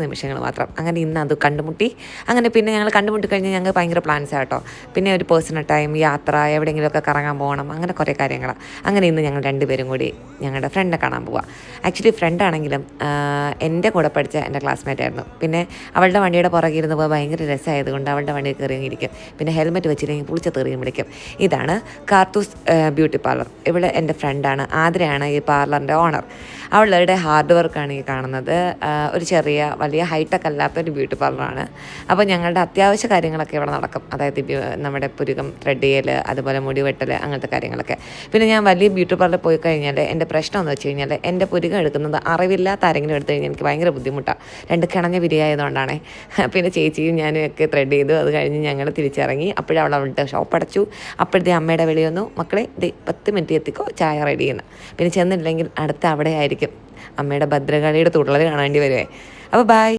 നിമിഷങ്ങൾ മാത്രം. അങ്ങനെ ഇന്ന് അത് കണ്ടുമുട്ടി. അങ്ങനെ പിന്നെ ഞങ്ങൾ കണ്ടുമുട്ടി കഴിഞ്ഞ് ഞങ്ങൾക്ക് ഭയങ്കര പ്ലാൻസാണ് കേട്ടോ. പിന്നെ ഒരു പേഴ്സണൽ ടൈം, യാത്ര, എവിടെയെങ്കിലുമൊക്കെ കറങ്ങാൻ പോകണം, അങ്ങനെ കുറേ കാര്യങ്ങളാണ്. അങ്ങനെ ഇന്ന് ഞങ്ങൾ രണ്ടുപേരും കൂടി ഞങ്ങളുടെ ഫ്രണ്ടിനെ കാണാൻ പോവുക. ആക്ച്വലി ഫ്രണ്ടാണെങ്കിലും എൻ്റെ കൂടെ പഠിച്ച എൻ്റെ ക്ലാസ്മേറ്റ് ആയിരുന്നു. പിന്നെ അവളുടെ വണ്ടിയുടെ പുറകെ ഇരുന്ന് പോയി ഭയങ്കര രസമായതുകൊണ്ട് അവളുടെ വണ്ടിയിൽ കയറിയിരിക്കും. പിന്നെ ഹെൽമെറ്റ് വെച്ചില്ലെങ്കിൽ പുളിച്ച തെറിയും പിടിക്കും. ഇതാണ് കാർത്തൂസ് ബ്യൂട്ടി പാർലർ. ഇവിടെ എൻ്റെ ഫ്രണ്ടാണ്, ആതിരയാണ് ഈ പാർലറിൻ്റെ ഓണർ. അവളുടെ ഹാർഡ് വർക്കാണ് ഈ കാണുന്നത്. ഒരു ചെറിയ വലിയ ഹൈടെക് അല്ലാത്തൊരു ബ്യൂട്ടി പാർലറാണ്. അപ്പോൾ ഞങ്ങളുടെ അത്യാവശ്യ കാര്യങ്ങളൊക്കെ ഇവിടെ നടക്കും. അതായത് നമ്മുടെ പുരുകം ത്രെഡ് ചെയ്യൽ, അതുപോലെ മുടി വെട്ടൽ, അങ്ങനത്തെ കാര്യങ്ങളൊക്കെ. പിന്നെ ഞാൻ വലിയ ബ്യൂട്ടി പാർലറിൽ പോയി കഴിഞ്ഞാൽ എൻ്റെ പ്രശ്നം എന്ന് വെച്ച് കഴിഞ്ഞാൽ എൻ്റെ പുരുകം എടുക്കുന്നത് അറിവില്ലാത്ത ആരെങ്കിലും എടുത്തു കഴിഞ്ഞാൽ എനിക്ക് ഭയങ്കര ബുദ്ധിമുട്ടാണ്. രണ്ട് കിണഞ്ഞ പിരിയായതുകൊണ്ടാണ്. പിന്നെ ചേച്ചിയും ഞാനും ഒക്കെ ത്രെഡ് ചെയ്തു. അത് കഴിഞ്ഞ് ഞങ്ങൾ തിരിച്ചിറങ്ങി. അപ്പോഴും അവളുടെ ഷോപ്പ് അടച്ചു. അപ്പോഴത്തെ അമ്മയുടെ വിളി വന്നു, മക്കളെ 10 മിനിറ്റ് എത്തിക്കോ, ചായ റെഡി ചെയ്യുന്നു. പിന്നെ ചെന്നില്ലെങ്കിൽ അടുത്ത അവിടെ ആയിരിക്കും അമ്മയുടെ ഭദ്രകാളിയുടെ തുള്ളൽ കാണേണ്ടി വരുവേ. അപ്പോൾ ബൈ.